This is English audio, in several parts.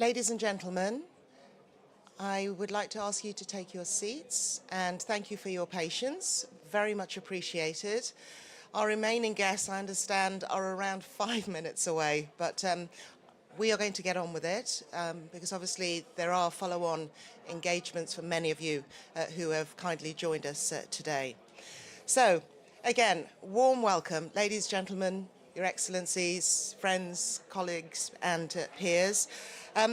Ladies and gentlemen, I would like to ask you to take your seats and thank you for your patience. Very much appreciated. Our remaining guests, I understand, are around 5 minutes away, but we are going to get on with it because obviously there are follow-on engagements for many of you who have kindly joined us today. So, again, warm welcome, ladies, gentlemen, Your Excellencies, friends, colleagues and peers.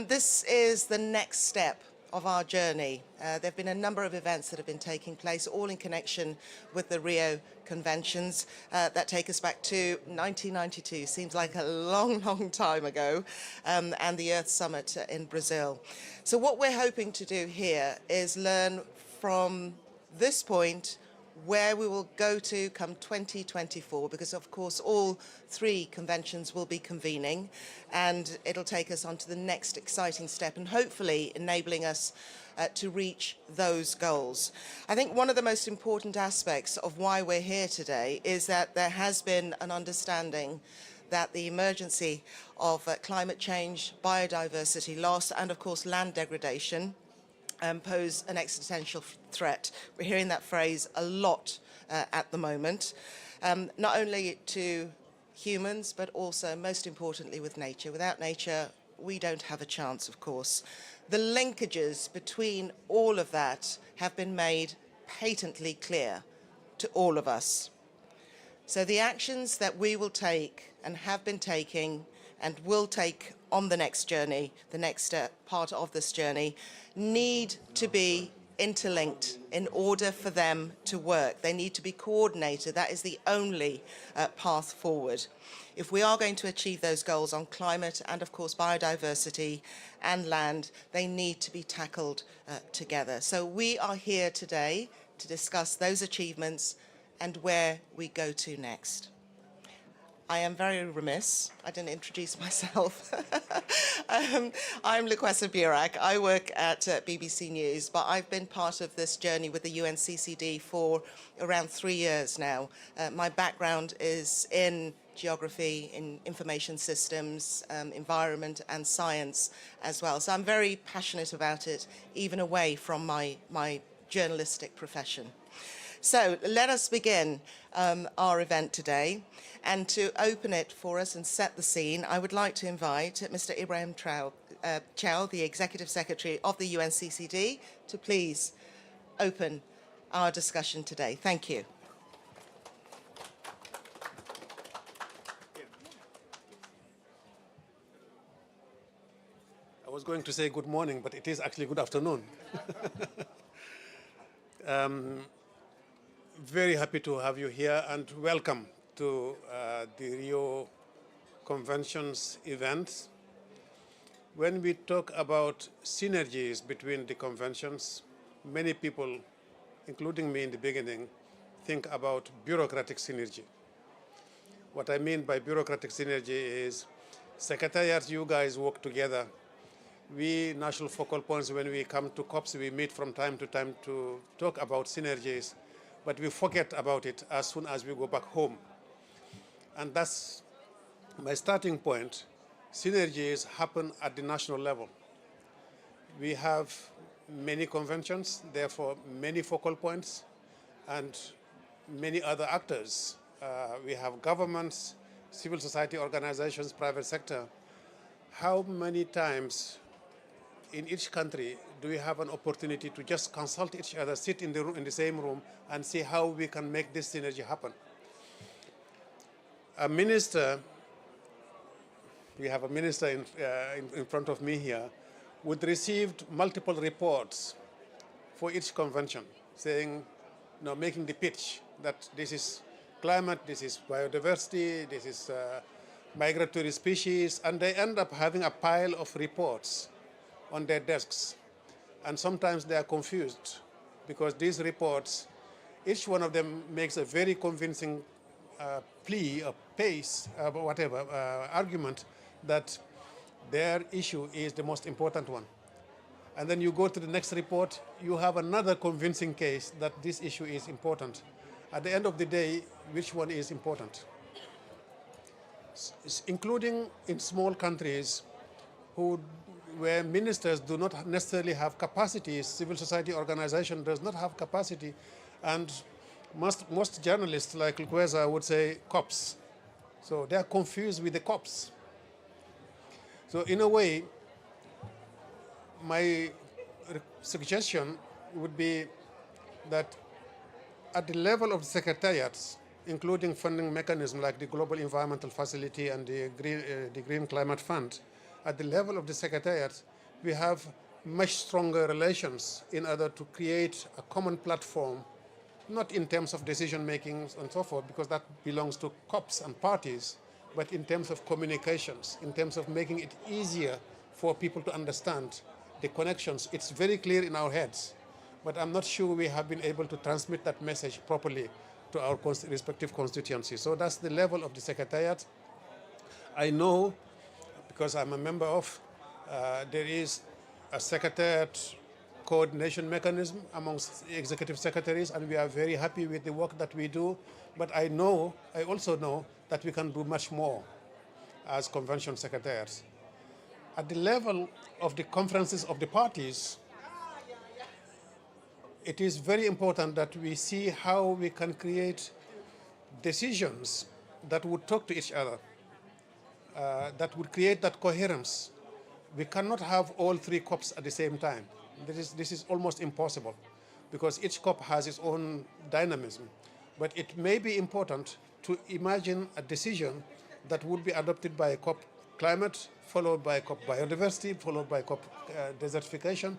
This is the next step of our journey. There have been a number of events that have been taking place, all in connection with the Rio Conventions that take us back to 1992. Seems like a long, long time ago, and the Earth Summit in Brazil. So what we're hoping to do here is learn from this point where we will go to come 2024, because of course all three conventions will be convening and it'll take us on to the next exciting step and hopefully enabling us to reach those goals. I think one of the most important aspects of why we're here today is that there has been an understanding that the emergency of climate change, biodiversity loss and of course land degradation pose an existential threat. We're hearing that phrase a lot at the moment, not only to humans, but also, most importantly, with nature. Without nature, we don't have a chance, of course. The linkages between all of that have been made patently clear to all of us. So the actions that we will take and have been taking and will take on the next journey, the next part of this journey, need to be interlinked in order for them to work. They need to be coordinated. That is the only path forward. If we are going to achieve those goals on climate and, of course, biodiversity and land, they need to be tackled together. So we are here today to discuss those achievements and where we go to next. I am very remiss. I didn't introduce myself. I'm Lukwesa Burak. I work at BBC News, but I've been part of this journey with the UNCCD for around 3 years now. My background is in geography, in information systems, environment and science as well. So I'm very passionate about it, even away from my journalistic profession. So let us begin our event today. And to open it for us and set the scene, I would like to invite Mr. Ibrahim Chow, the Executive Secretary of the UNCCD, to please open our discussion today. Thank you. I was going to say good morning, but it is actually good afternoon. Very happy to have you here and welcome to the Rio Conventions event. When we talk about synergies between the conventions, many people, including me in the beginning, think about bureaucratic synergy. What I mean by bureaucratic synergy is secretariats, you guys work together. We, national focal points, when we come to COPs, we meet from time to time to talk about synergies, but we forget about it as soon as we go back home. And that's my starting point. Synergies happen at the national level. We have many conventions, therefore many focal points, and many other actors. We have governments, civil society organizations, private sector. How many times in each country do we have an opportunity to just consult each other, sit in the same room, and see how we can make this synergy happen? A minister, we have a minister in front of me here, would receive multiple reports for each convention, saying, making the pitch that this is climate, this is biodiversity, this is migratory species, and they end up having a pile of reports on their desks. And sometimes they are confused because these reports, each one of them makes a very convincing plea, a pace, argument that their issue is the most important one. And then you go to the next report, you have another convincing case that this issue is important. At the end of the day, which one is important? Including in small countries who where ministers do not necessarily have capacity, civil society organization does not have capacity, and most journalists like Lukweza would say COPs. So they are confused with the COPs. So in a way, my suggestion would be that at the level of the secretariats, including funding mechanisms like the Global Environmental Facility and the Green Climate Fund, at the level of the secretariats, we have much stronger relations in order to create a common platform, not in terms of decision making and so forth, because that belongs to COPs and parties, but in terms of communications, in terms of making it easier for people to understand the connections. It's very clear in our heads, but I'm not sure we have been able to transmit that message properly to our respective constituencies. So that's the level of the secretariat. I know, because I'm a member of, there is a secretariat coordination mechanism amongst the executive secretaries, and we are very happy with the work that we do. But I also know that we can do much more as convention secretariats. At the level of the conferences of the parties, it is very important that we see how we can create decisions that would talk to each other, that would create that coherence. We cannot have all three COPs at the same time. This is almost impossible, because each COP has its own dynamism. But it may be important to imagine a decision that would be adopted by COP climate, followed by COP biodiversity, followed by COP desertification.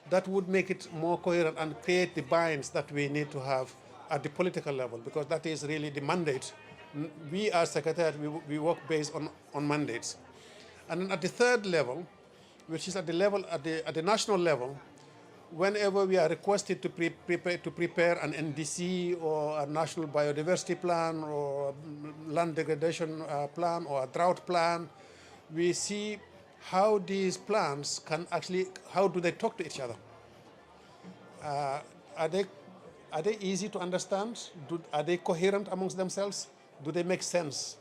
That would make it more coherent and create the binds that we need to have at the political level, because that is really the mandate. We as Secretariat, we work based on mandates. And then at the third level, which is at the national level, whenever we are requested to prepare an NDC or a national biodiversity plan or a land degradation plan or a drought plan, we see how these plans can actually, how do they talk to each other? Are they easy to understand? Are they coherent amongst themselves? Do they make sense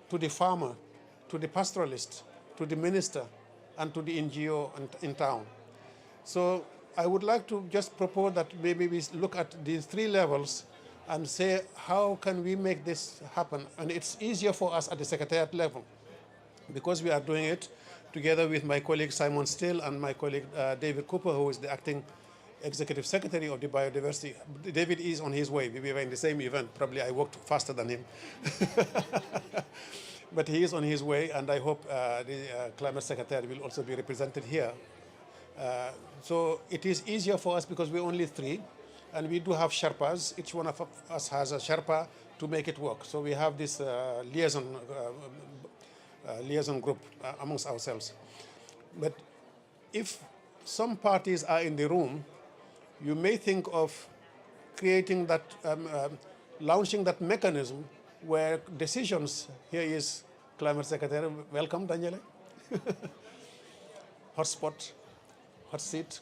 to the farmer, to the pastoralist, to the minister, and to the NGO in town? So I would like to just propose that maybe we look at these three levels and say, how can we make this happen? And it's easier for us at the secretariat level, because we are doing it together with my colleague Simon Still and my colleague David Cooper, who is the acting executive secretary of the biodiversity. David is on his way. We were in the same event. Probably I worked faster than him. But he is on his way, and I hope the climate secretary will also be represented here. So it is easier for us because we're only three, and we do have Sherpas. Each one of us has a Sherpa to make it work. So we have this liaison group amongst ourselves. But if some parties are in the room, you may think of creating that, launching that mechanism where decisions, here is Climate Secretary, welcome Daniele, hotspot, hot seat,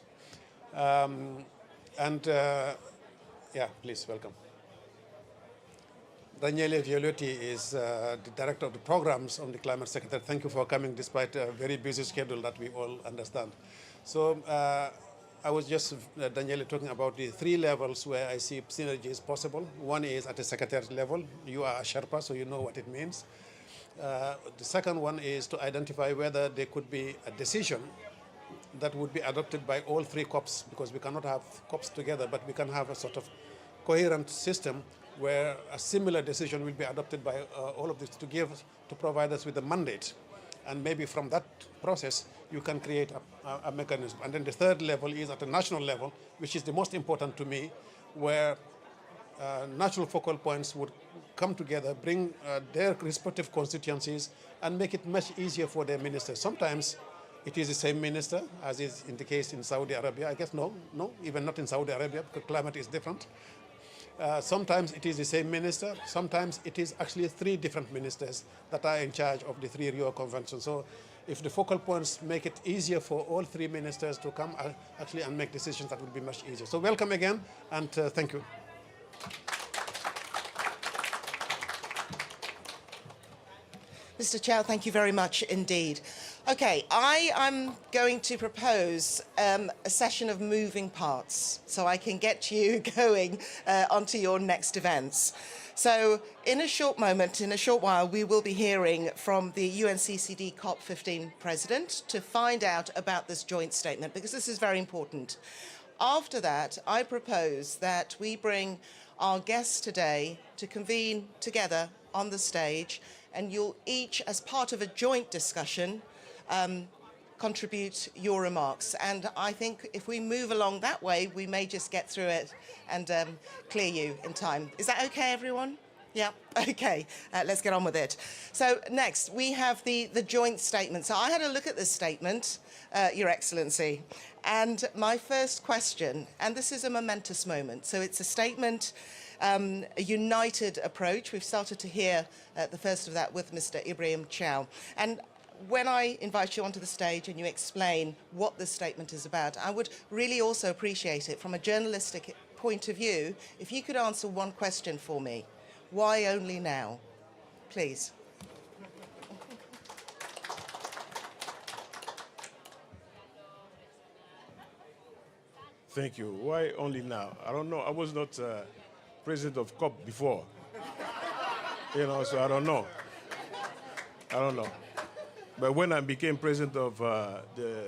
yeah, please, welcome. Daniele Violetti is the director of the programs on the Climate Secretary. Thank you for coming despite a very busy schedule that we all understand. So I was just, Daniele, talking about the three levels where I see synergy is possible. One is at the secretariat level. You are a Sherpa, so you know what it means. The second one is to identify whether there could be a decision that would be adopted by all three COPs, because we cannot have COPs together, but we can have a sort of coherent system where a similar decision will be adopted by all of this to provide us with a mandate. And maybe from that process, you can create a mechanism. And then the third level is at the national level, which is the most important to me, where national focal points would come together, bring their respective constituencies, and make it much easier for their ministers. Sometimes it is the same minister, as is in the case in Saudi Arabia. I guess no, even not in Saudi Arabia, because climate is different. Sometimes it is the same minister. Sometimes it is actually three different ministers that are in charge of the three Rio Conventions. So if the focal points make it easier for all three ministers to come actually and make decisions, that would be much easier. So welcome again, and thank you. Mr. Chow, thank you very much indeed. Okay, I'm going to propose a session of moving parts so I can get you going onto your next events. So in a short moment, in a short while, we will be hearing from the UNCCD COP15 president to find out about this joint statement, because this is very important. After that, I propose that we bring our guests today to convene together on the stage, and you'll each, as part of a joint discussion, contribute your remarks. And I think if we move along that way, we may just get through it and clear you in time. Is that okay, everyone? Yeah, okay, let's get on with it. So next, we have the joint statement. So I had a look at this statement, Your Excellency, and my first question, and this is a momentous moment. So it's a statement, a united approach. We've started to hear the first of that with Mr. Ibrahim Chow. And when I invite you onto the stage and you explain what this statement is about, I would really also appreciate it from a journalistic point of view if you could answer one question for me. Why only now? Please. Thank you. Why only now? I don't know. I was not president of COP before. So I don't know. I don't know. But when I became president of the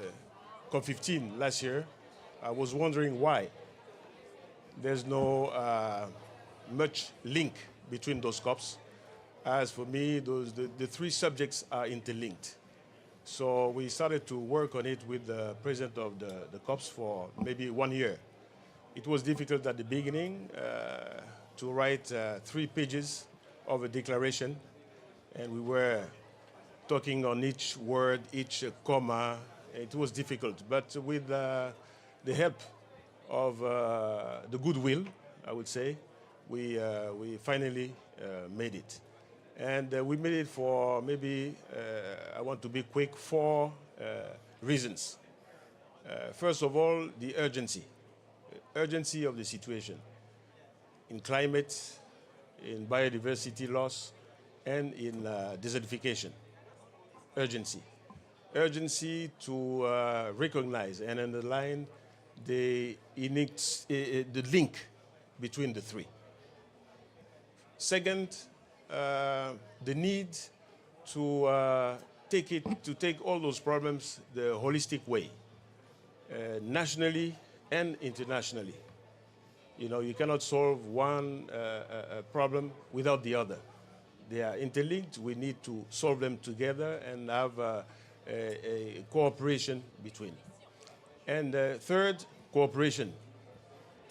COP15 last year, I was wondering why. There's no much link between those COPs. As for me, the three subjects are interlinked. So we started to work on it with the president of the COPs for maybe 1 year. It was difficult at the beginning to write 3 pages of a declaration, and we were talking on each word, each comma. It was difficult, but with the help of the goodwill, I would say, we finally made it. And we made it for maybe, I want to be quick, 4 reasons. First of all, the urgency of the situation in climate, in biodiversity loss, and in desertification. Urgency to recognize and underline the link between the three. Second, the need to take all those problems the holistic way, nationally and internationally. You cannot solve one problem without the other. They are interlinked. We need to solve them together and have a cooperation between. And third, cooperation.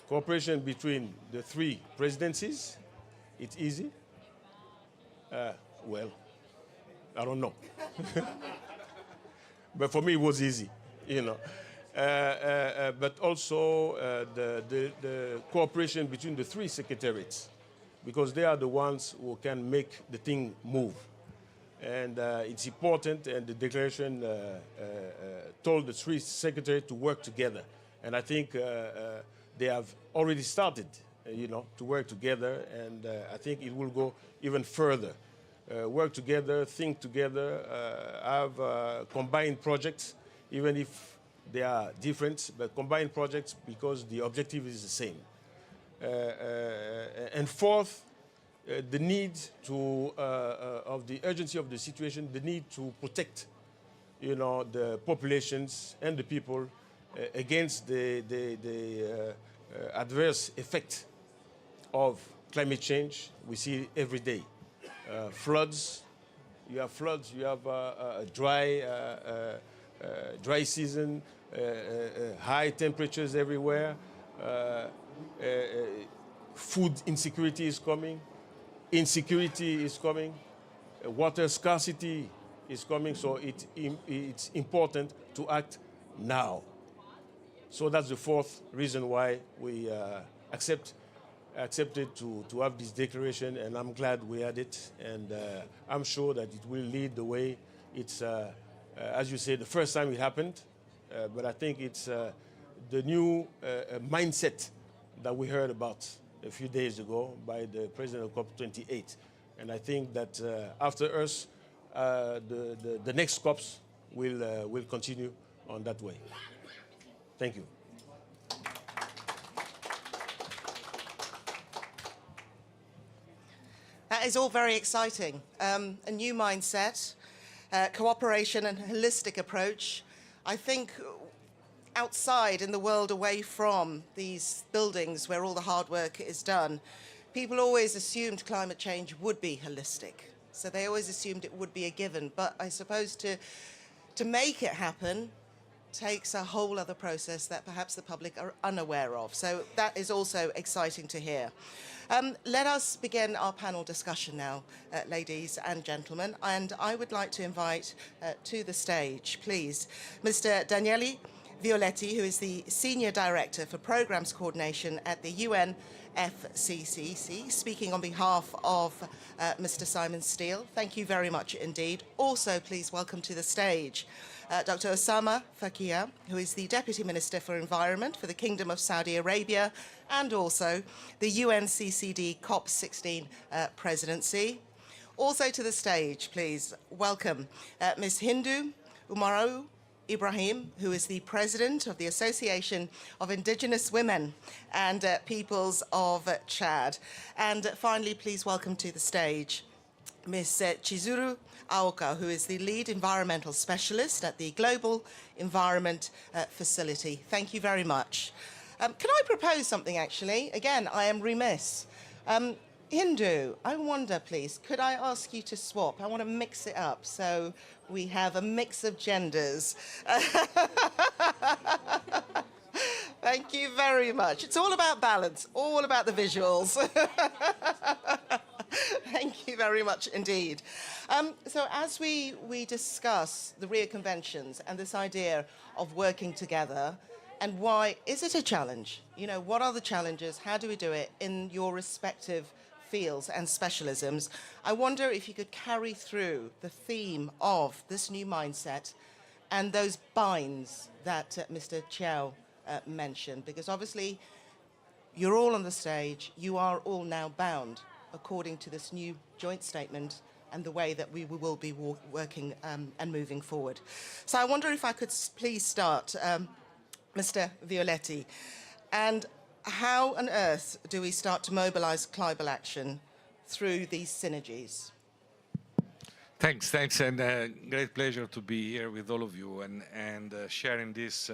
Cooperation between the 3 presidencies. It's easy. Well, I don't know. But for me, it was easy, but also the cooperation between the 3 secretariats, because they are the ones who can make the thing move. And it's important, and the declaration told the 3 secretaries to work together. And I think they have already started, to work together, and I think it will go even further. Work together, think together, have combined projects, even if they are different, but combined projects because the objective is the same. And fourth, the need of the urgency of the situation, the need to protect, the populations and the people against the adverse effect of climate change. We see it every day. Floods, you have a dry season, high temperatures everywhere, food insecurity is coming, insecurity is coming, water scarcity is coming, so it's important to act now. So that's the 4th reason why we accepted to have this declaration, and I'm glad we had it, and I'm sure that it will lead the way. It's, as you say, the first time it happened, but I think it's the new mindset that we heard about a few days ago by the president of COP28. And I think that after us, the next COPs we'll continue on that way. Thank you. That is all very exciting. A new mindset, cooperation and holistic approach. I think outside in the world away from these buildings where all the hard work is done, people always assumed climate change would be holistic. So they always assumed it would be a given. But I suppose to make it happen takes a whole other process that perhaps the public are unaware of. So that is also exciting to hear. Let us begin our panel discussion now, ladies and gentlemen. And I would like to invite to the stage, please, Mr. Daniele Violetti, who is the Senior Director for Programmes Coordination at the UNFCCC, speaking on behalf of Mr. Simon Steele. Thank you very much indeed. Also, please welcome to the stage Dr. Osama Fakia, who is the Deputy Minister for Environment for the Kingdom of Saudi Arabia and also the UNCCD COP28 presidency. Also to the stage, please welcome Ms. Hindu Umaru Ibrahim, who is the President of the Association of Indigenous Women and Peoples of Chad. And finally, please welcome to the stage Ms. Chizuru Aoka, who is the Lead Environmental Specialist at the Global Environment Facility. Thank you very much. Can I propose something, actually? Again, I am remiss. Hindu, I wonder, please, could I ask you to swap? I want to mix it up so we have a mix of genders. Thank you very much. It's all about balance, all about the visuals. Thank you very much indeed. So as we discuss the Rio Conventions and this idea of working together, and why is it a challenge? You know, what are the challenges? How do we do it in your respective fields and specialisms? I wonder if you could carry through the theme of this new mindset and those binds that Mr. Chiao mentioned, because obviously you're all on the stage, you are all now bound according to this new joint statement and the way that we will be working and moving forward. So I wonder if I could please start, Mr. Violetti, and how on earth do we start to mobilize climate action through these synergies? Thanks, and great pleasure to be here with all of you and sharing this,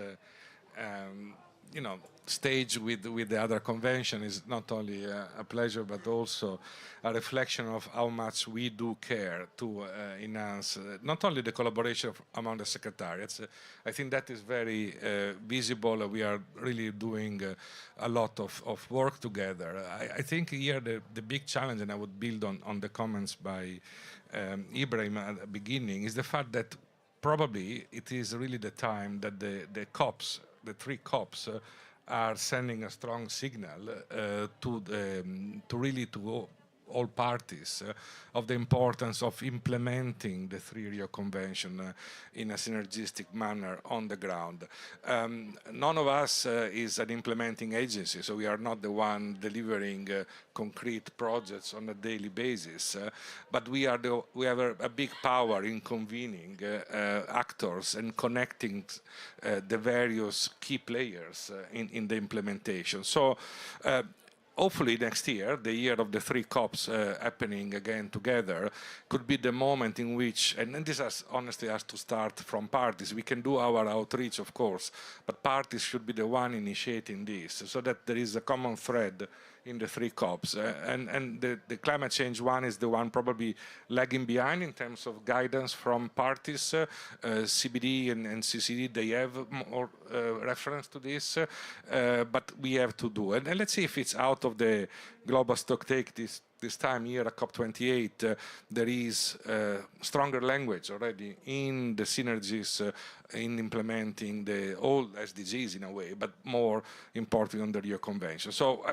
stage with the other convention is not only a pleasure but also a reflection of how much we do care to enhance not only the collaboration among the secretariats. I think that is very visible. We are really doing a lot of work together. I think here the big challenge, and I would build on the comments by Ibrahim at the beginning, is the fact that probably it is really the time that the COPs, the three COPs, are sending a strong signal to all parties of the importance of implementing the Rio Convention in a synergistic manner on the ground. None of us is an implementing agency, so we are not the one delivering concrete projects on a daily basis, but we have a big power in convening actors and connecting the various key players in the implementation. So hopefully next year, the year of the three COPs happening again together, could be the moment in which, and this honestly has to start from parties. We can do our outreach, of course, but parties should be the one initiating this, so that there is a common thread in the three COPs. And the climate change one is the one probably lagging behind in terms of guidance from parties. CBD and CCD, they have more reference to this, but we have to do it. And let's see if it's out of the global stocktake this time here at COP28, there is stronger language already in the synergies in implementing all SDGs in a way, but more important on the Rio Convention. So,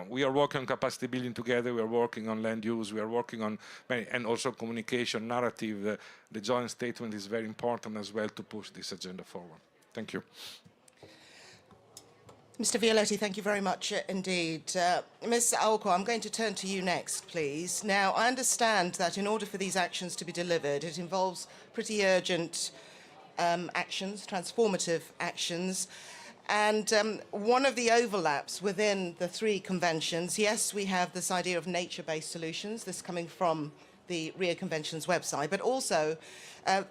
we are working on capacity building together, we are working on land use, we are working on many, and also communication narrative. The joint statement is very important as well to push this agenda forward. Thank you. Mr. Violetti, thank you very much indeed. Ms. Aoko, I'm going to turn to you next, please. Now, I understand that in order for these actions to be delivered, it involves pretty urgent actions, transformative actions. And one of the overlaps within the three conventions, yes, we have this idea of nature-based solutions, this coming from the Rio Convention's website, but also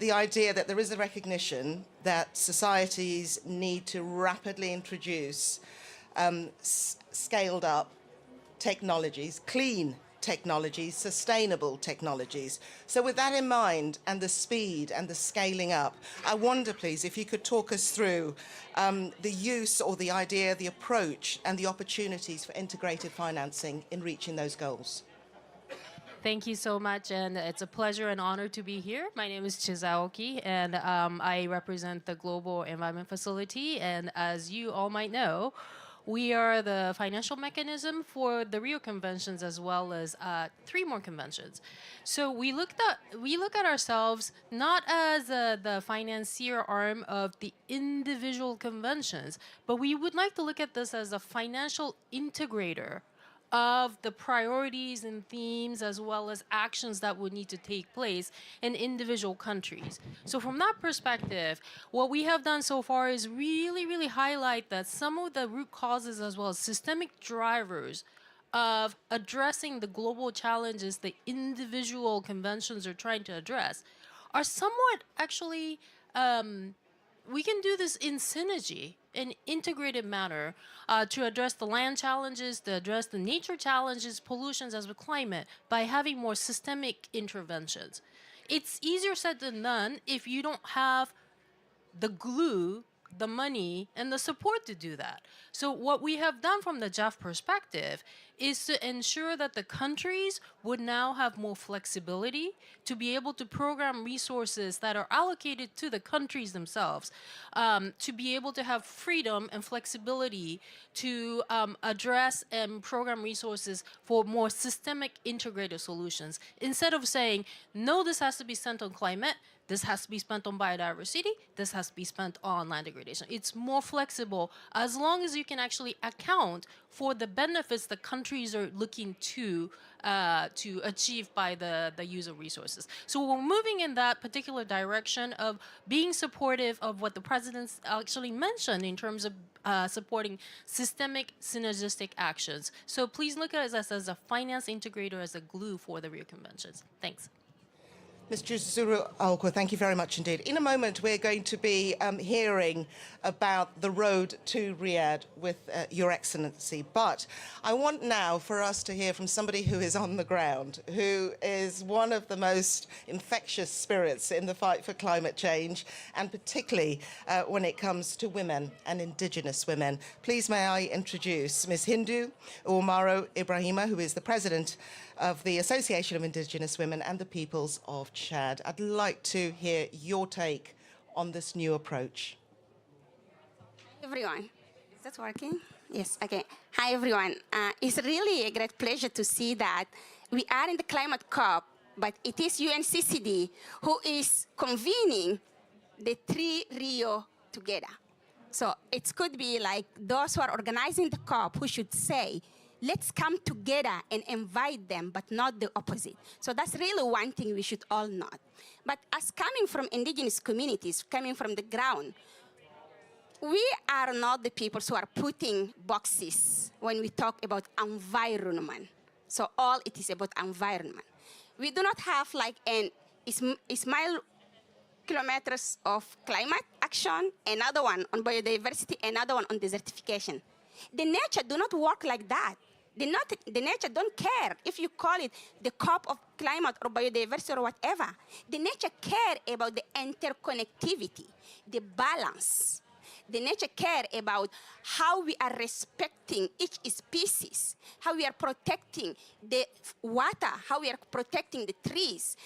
the idea that there is a recognition that societies need to rapidly introduce scaled up technologies, clean technologies, sustainable technologies. So with that in mind, and the speed and the scaling up, I wonder, please, if you could talk us through the use or the idea, the approach, and the opportunities for integrated financing in reaching those goals. Thank you so much, and it's a pleasure and honor to be here. My name is Chizaoki, and I represent the Global Environment Facility, and as you all might know, we are the financial mechanism for the Rio Conventions as well as 3 more conventions. So we look at ourselves not as the financier arm of the individual conventions, but we would like to look at this as a financial integrator of the priorities and themes as well as actions that would need to take place in individual countries. So from that perspective, what we have done so far is really highlight that some of the root causes as well as systemic drivers of addressing the global challenges the individual conventions are trying to address are somewhat actually, we can do this in synergy, in integrated manner, to address the land challenges, to address the nature challenges, pollutions as with climate, by having more systemic interventions. It's easier said than done if you don't have the glue, the money, and the support to do that. So what we have done from the JEF perspective is to ensure that the countries would now have more flexibility to be able to program resources that are allocated to the countries themselves, to be able to have freedom and flexibility to address and program resources for more systemic integrated solutions. Instead of saying, no, this has to be spent on climate, this has to be spent on biodiversity, this has to be spent on land degradation. It's more flexible as long as you can actually account for the benefits the countries are looking to achieve by the use of resources. So we're moving in that particular direction of being supportive of what the president's actually mentioned in terms of supporting systemic synergistic actions. So please look at us as a finance integrator, as a glue for the Rio Conventions. Thanks. Ms. Chizuru Alkwa, thank you very much indeed. In a moment, we're going to be hearing about the road to Riyadh with Your Excellency. But I want now for us to hear from somebody who is on the ground, who is one of the most infectious spirits in the fight for climate change, and particularly when it comes to women and indigenous women. Please may I introduce Ms. Hindu Umaro Ibrahima, who is the president of the Association of Indigenous Women and the Peoples of Chad. I'd like to hear your take on this new approach. Hi, everyone. Is that working? Yes, okay. Hi, everyone. It's really a great pleasure to see that we are in the climate COP, but it is UNCCD who is convening the 3 Rio together. So it could be like those who are organizing the COP who should say, let's come together and invite them, but not the opposite. So that's really one thing we should all know. But as coming from indigenous communities, coming from the ground, we are not the people who are putting boxes when we talk about environment. So all it is about environment. We do not have like an mile kilometers of climate action, another one on biodiversity, another one on desertification. The nature do not work like that. The nature don't care if you call it the COP of climate or biodiversity or whatever. The nature care about the interconnectivity, the balance. The nature care about how we are respecting each species, how we are protecting the water, how we are protecting the trees,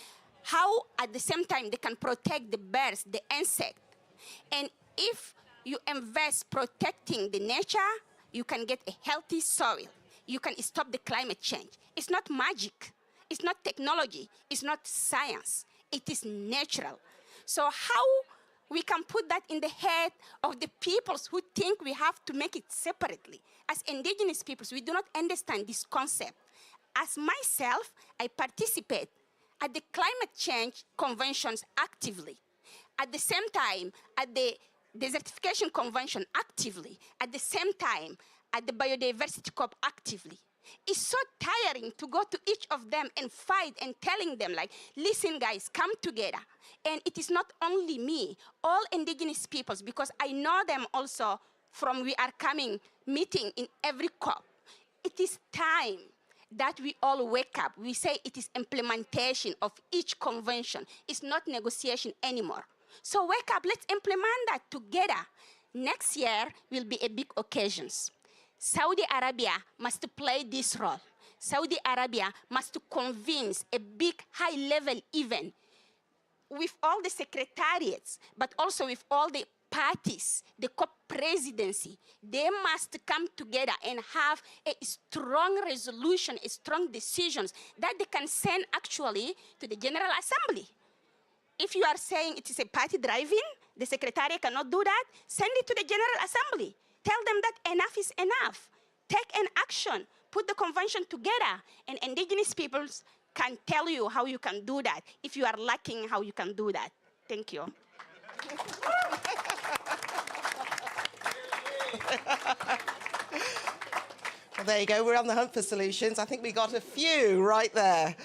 how at the same time they can protect the birds, the insects. And if you invest protecting the nature, you can get a healthy soil. You can stop the climate change. It's not magic. It's not technology. It's not science. It is natural. So how we can put that in the head of the peoples who think we have to make it separately? As indigenous peoples, we do not understand this concept. As myself, I participate at the climate change conventions actively. At the same time, at the Desertification Convention actively, at the same time, at the Biodiversity COP actively. It's so tiring to go to each of them and fight and telling them like, listen guys, come together. And it is not only me, all indigenous peoples, because I know them also from we are coming meeting in every COP. It is time that we all wake up. We say it is implementation of each convention. It's not negotiation anymore. So wake up, let's implement that together. Next year will be a big occasion. Saudi Arabia must play this role. Saudi Arabia must convince a big high-level event with all the secretariats, but also with all the parties, the COP presidency. They must come together and have a strong resolution, a strong decisions that they can send actually to the General Assembly. If you are saying it is a party driving, the secretariat cannot do that, send it to the General Assembly. Tell them that enough is enough. Take an action, put the convention together, and indigenous peoples can tell you how you can do that, if you are lacking how you can do that. Thank you. Well, there you go. We're on the hunt for solutions. I think we got a few right there.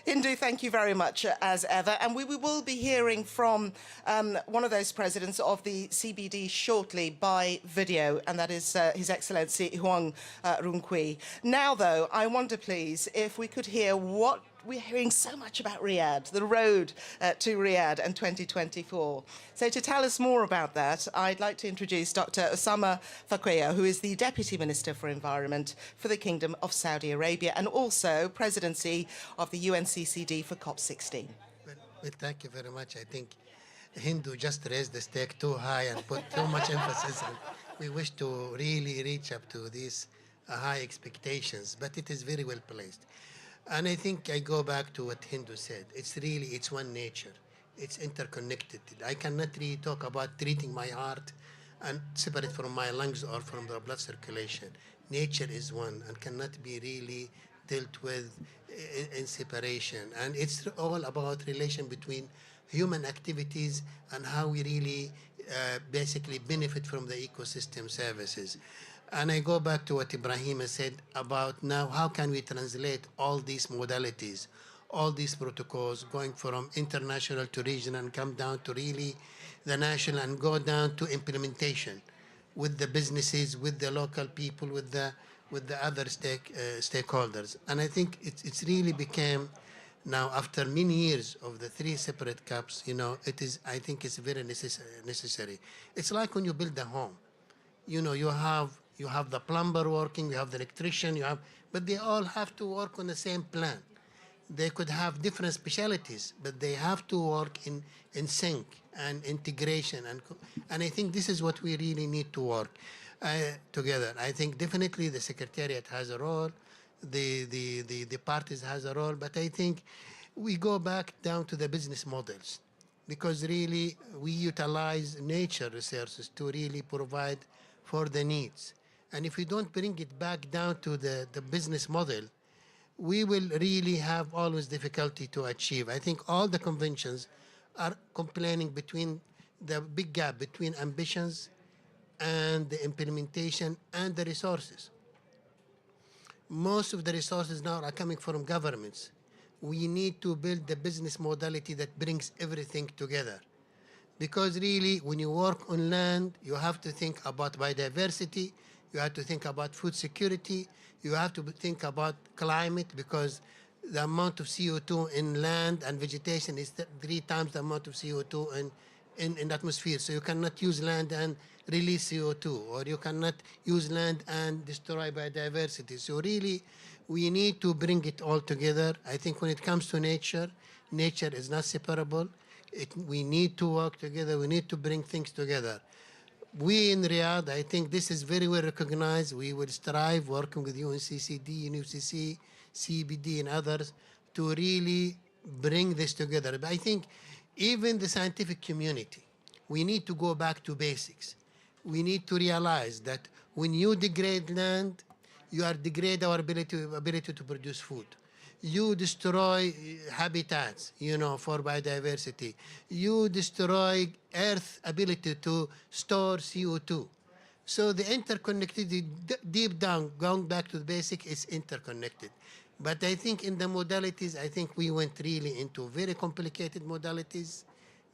Hindu, thank you very much, as ever. And we will be hearing from one of those presidents of the CBD shortly by video, and that is His Excellency Huang Runcui. Now, though, I wonder, please, if we could hear what we're hearing so much about Riyadh, the road to Riyadh and 2024. So to tell us more about that, I'd like to introduce Dr. Osama Fakwaya, who is the Deputy Minister for Environment for the Kingdom of Saudi Arabia and also Presidency of the UNCCD for COP16. Well, thank you very much. I think Hindu just raised the stake too high and put too much emphasis on. We wish to really reach up to these high expectations, but it is very well placed. And I think I go back to what Hindu said. It's one nature. It's interconnected. I cannot really talk about treating my heart and separate from my lungs or from the blood circulation. Nature is one and cannot be really dealt with in separation. And it's all about relation between human activities and how we really basically benefit from the ecosystem services. And I go back to what Ibrahim said about now, how can we translate all these modalities, all these protocols, going from international to regional and come down to really the national and go down to implementation with the businesses, with the local people, with the other stakeholders. And I think it's really became now, after many years of the three separate COPs, I think it's very necessary. It's like when you build a home. You have the plumber working, you have the electrician, but they all have to work on the same plan. They could have different specialties, but they have to work in sync and integration. And I think this is what we really need to work together. I think definitely the Secretariat has a role, the parties has a role, but I think we go back down to the business models, because really we utilize nature resources to really provide for the needs. And if we don't bring it back down to the business model, we will really have always difficulty to achieve. I think all the conventions are complaining between the big gap between ambitions and the implementation and the resources. Most of the resources now are coming from governments. We need to build the business modality that brings everything together. Because really, when you work on land, you have to think about biodiversity, you have to think about food security, you have to think about climate, because the amount of CO2 in land and vegetation is 3 times the amount of CO2 in the atmosphere. So you cannot use land and release CO2, or you cannot use land and destroy biodiversity. So really, we need to bring it all together. I think when it comes to nature, nature is not separable. We need to work together. We need to bring things together. We in Riyadh, I think this is very well recognized. We will strive working with UNCCD, UNCCD, CBD, and others to really bring this together. But I think even the scientific community, we need to go back to basics. We need to realize that when you degrade land, you are degrade our ability to produce food. You destroy habitats, for biodiversity. You destroy Earth's ability to store CO2. So the interconnectivity, deep down, going back to the basic, is interconnected. But I think in the modalities, I think we went really into very complicated modalities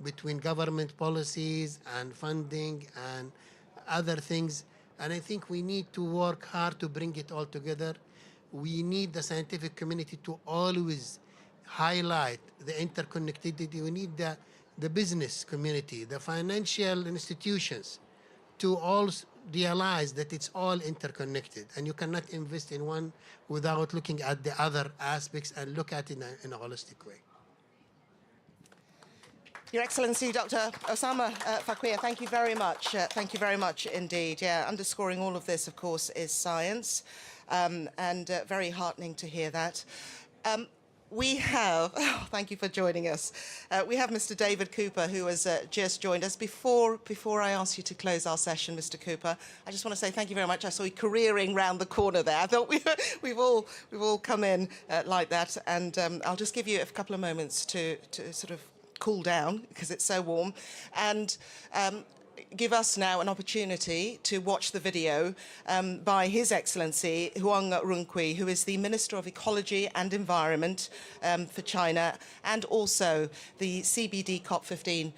between government policies and funding and other things. And I think we need to work hard to bring it all together. We need the scientific community to always highlight the interconnectivity. We need the business community, the financial institutions to all realize that it's all interconnected, and you cannot invest in one without looking at the other aspects and look at it in a holistic way. Your Excellency, Dr. Osama Fakir, thank you very much. Thank you very much indeed. Yeah, underscoring all of this, of course, is science, and very heartening to hear that. We have, thank you for joining us. We have Mr. David Cooper, who has just joined us. Before I ask you to close our session, Mr. Cooper, I just want to say thank you very much. I saw you careering round the corner there. I thought we've all come in like that, and I'll just give you a couple of moments to sort of cool down because it's so warm, and give us now an opportunity to watch the video by His Excellency Huang Runkui, who is the Minister of Ecology and Environment for China and also the CBD COP15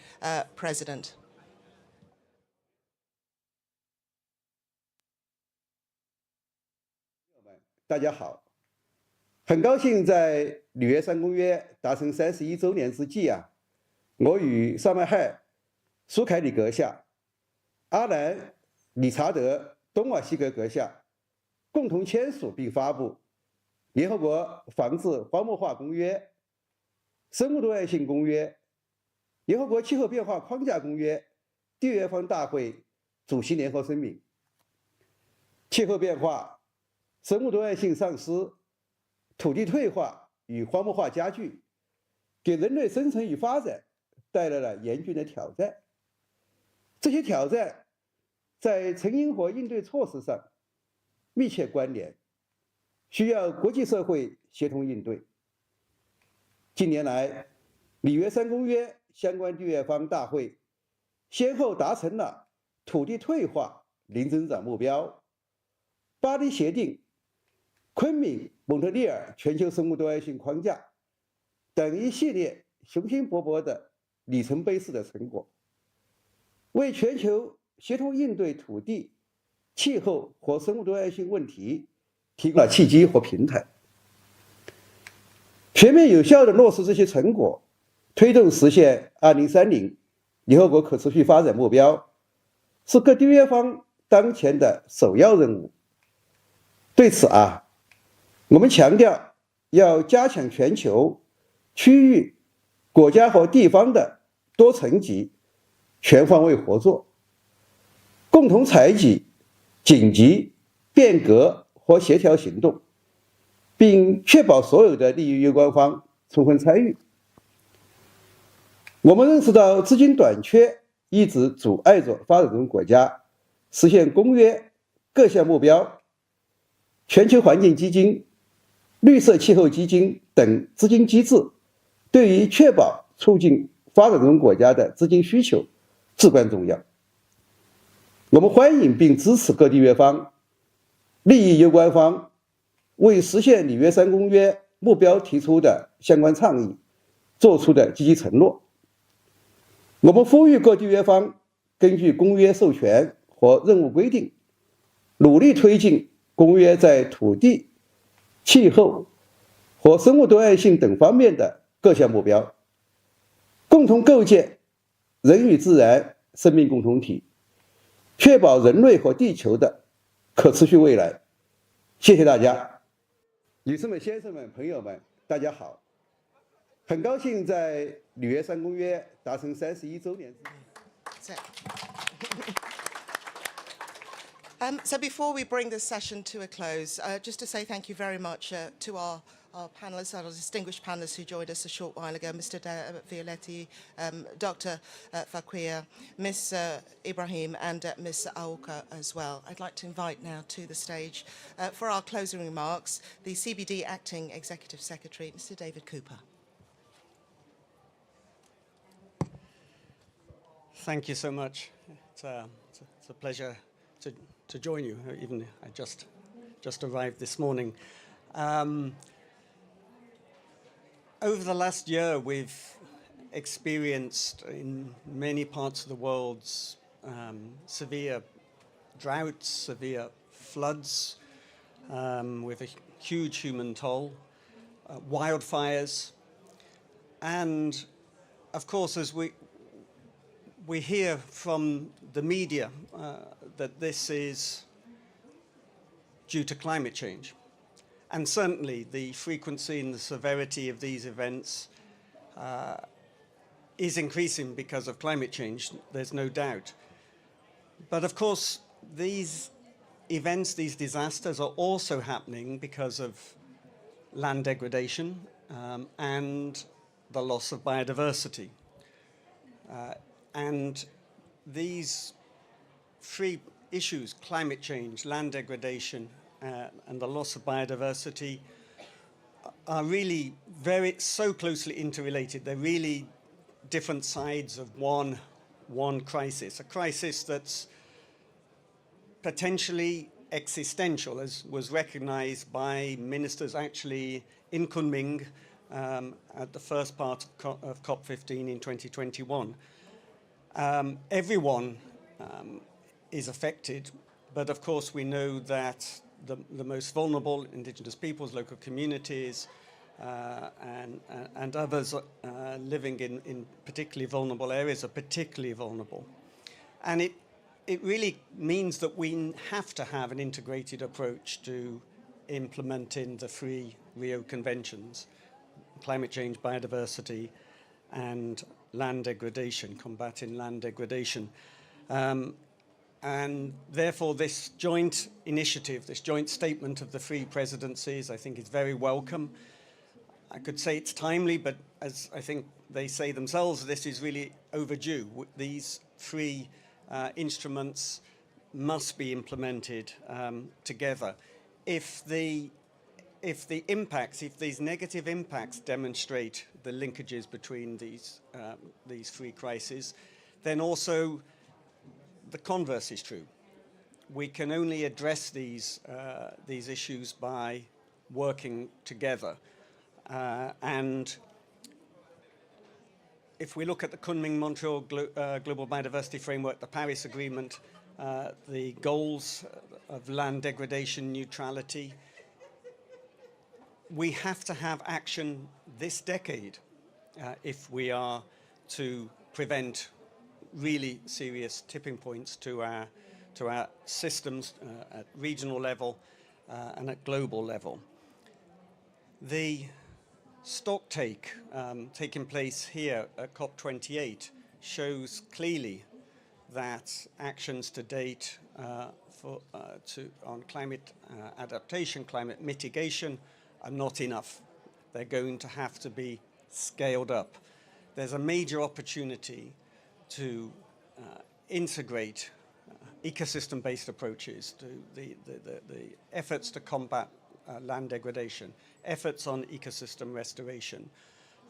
President. 大家好，很高兴在里约3公约达成31周年之际我与沙麦海、苏凯里阁下、阿兰、理查德、东瓦西格阁下共同签署并发布《联合国防治荒漠化公约》、《生物多样性公约》、《联合国气候变化框架公约》缔约方大会主席联合声明。气候变化、生物多样性丧失、土地退化与荒漠化加剧，给人类生存与发展带来了严峻的挑战。这些挑战在成因和应对措施上密切关联，需要国际社会协同应对。近年来，里约3公约相关缔约方大会先后达成了土地退化零增长目标、巴黎协定、昆明蒙特利尔全球生物多样性框架等一系列雄心勃勃的里程碑式的成果，为全球协同应对土地、气候和生物多样性问题提供了契机和平台。全面有效地落实这些成果，推动实现2030联合国可持续发展目标，是各缔约方当前的首要任务。对此我们强调要加强全球、区域、国家和地方的多层级、全方位合作，共同采取紧急、变革和协调行动，并确保所有的利益攸关方充分参与。我们认识到资金短缺一直阻碍着发展中国家实现公约各项目标。全球环境基金、绿色气候基金等资金机制对于确保促进发展中国家的资金需求至关重要。我们欢迎并支持各缔约方、利益攸关方为实现里约3公约目标提出的相关倡议做出的积极承诺。我们呼吁各缔约方根据公约授权和任务规定，努力推进公约在土地、气候和生物多样性等方面的各项目标，共同构建人与自然生命共同体，确保人类和地球的可持续未来。谢谢大家。女士们、先生们、朋友们，大家好，很高兴在里约3公约达成31周年之际。So before we bring this session to a close, just to say thank you very much to our panelists, our distinguished panelists who joined us a short while ago, Mr. Violetti, Dr. Faquia, Ms. Ibrahim, and Ms. Aoka as well. I'd like to invite now to the stage for our closing remarks, the CBD Acting Executive Secretary, Mr. David Cooper. Thank you so much. It's a pleasure to join you, even I just arrived this morning. Over the last year, we've experienced in many parts of the world severe droughts, severe floods with a huge human toll, wildfires, and of course, as we hear from the media that this is due to climate change. And certainly the frequency and the severity of these events is increasing because of climate change, there's no doubt. But of course, these events, these disasters are also happening because of land degradation and the loss of biodiversity. And these three issues, climate change, land degradation, and the loss of biodiversity, are really so closely interrelated. They're really different sides of one crisis, a crisis that's potentially existential, as was recognized by ministers actually in Kunming at the first part of COP15 in 2021. Everyone is affected, but of course we know that the most vulnerable, indigenous peoples, local communities, and others living in particularly vulnerable areas are particularly vulnerable. And it really means that we have to have an integrated approach to implementing the three Rio Conventions: climate change, biodiversity, and land degradation, combating land degradation. And therefore, this joint initiative, this joint statement of the three presidencies, I think is very welcome. I could say it's timely, but as I think they say themselves, this is really overdue. These three instruments must be implemented together. If these negative impacts demonstrate the linkages between these three crises, then also the converse is true. We can only address these issues by working together. And if we look at the Kunming-Montreal Global Biodiversity Framework, the Paris Agreement, the goals of land degradation neutrality, we have to have action this decade if we are to prevent really serious tipping points to our systems at regional level and at global level. The stocktake taking place here at COP28 shows clearly that actions to date on climate adaptation, climate mitigation are not enough. They're going to have to be scaled up. There's a major opportunity to integrate ecosystem-based approaches to the efforts to combat land degradation, efforts on ecosystem restoration,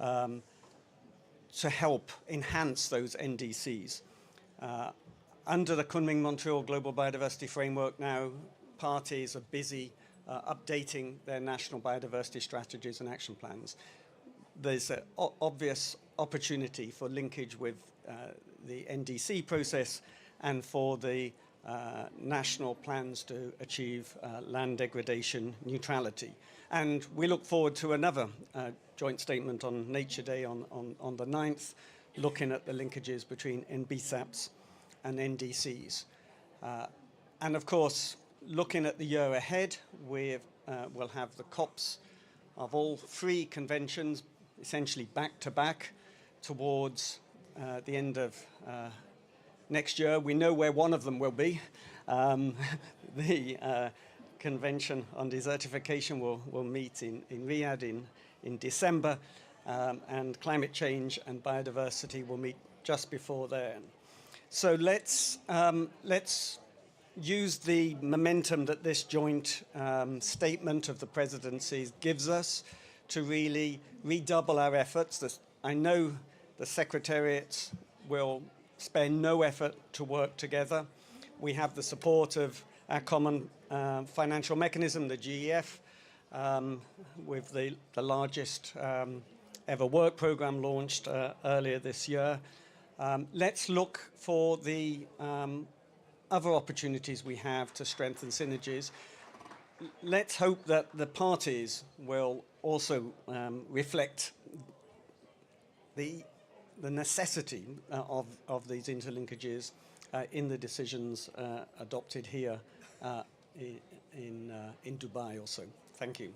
to help enhance those NDCs. Under the Kunming-Montreal Global Biodiversity Framework now, parties are busy updating their national biodiversity strategies and action plans. There's an obvious opportunity for linkage with the NDC process and for the national plans to achieve land degradation neutrality. And we look forward to another joint statement on Nature Day on the 9th, looking at the linkages between NBSAPs and NDCs. And of course, looking at the year ahead, we'll have the COPs of all three conventions essentially back to back towards the end of next year. We know where one of them will be, the Convention on Desertification will meet in Riyadh in December, and climate change and biodiversity will meet just before then. So let's use the momentum that this joint statement of the presidencies gives us to really redouble our efforts. I know the secretariats will spare no effort to work together. We have the support of our common financial mechanism, the GEF, with the largest ever work program launched earlier this year. Let's look for the other opportunities we have to strengthen synergies. Let's hope that the parties will also reflect the necessity of these interlinkages in the decisions adopted here in Dubai also. Thank you.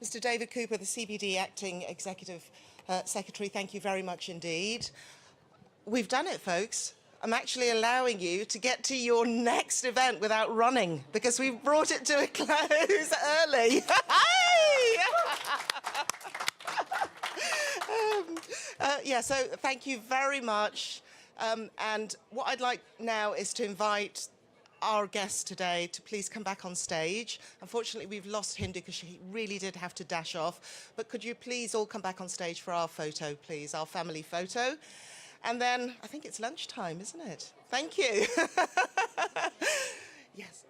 Mr. David Cooper, the CBD Acting Executive Secretary, thank you very much indeed. We've done it, folks. I'm actually allowing you to get to your next event without running because we've brought it to a close early. So thank you very much. And what I'd like now is to invite our guest today to please come back on stage. Unfortunately, we've lost Hindu because she really did have to dash off. But could you please all come back on stage for our photo, please, our family photo? And then I think it's lunchtime, isn't it? Thank you. Yes.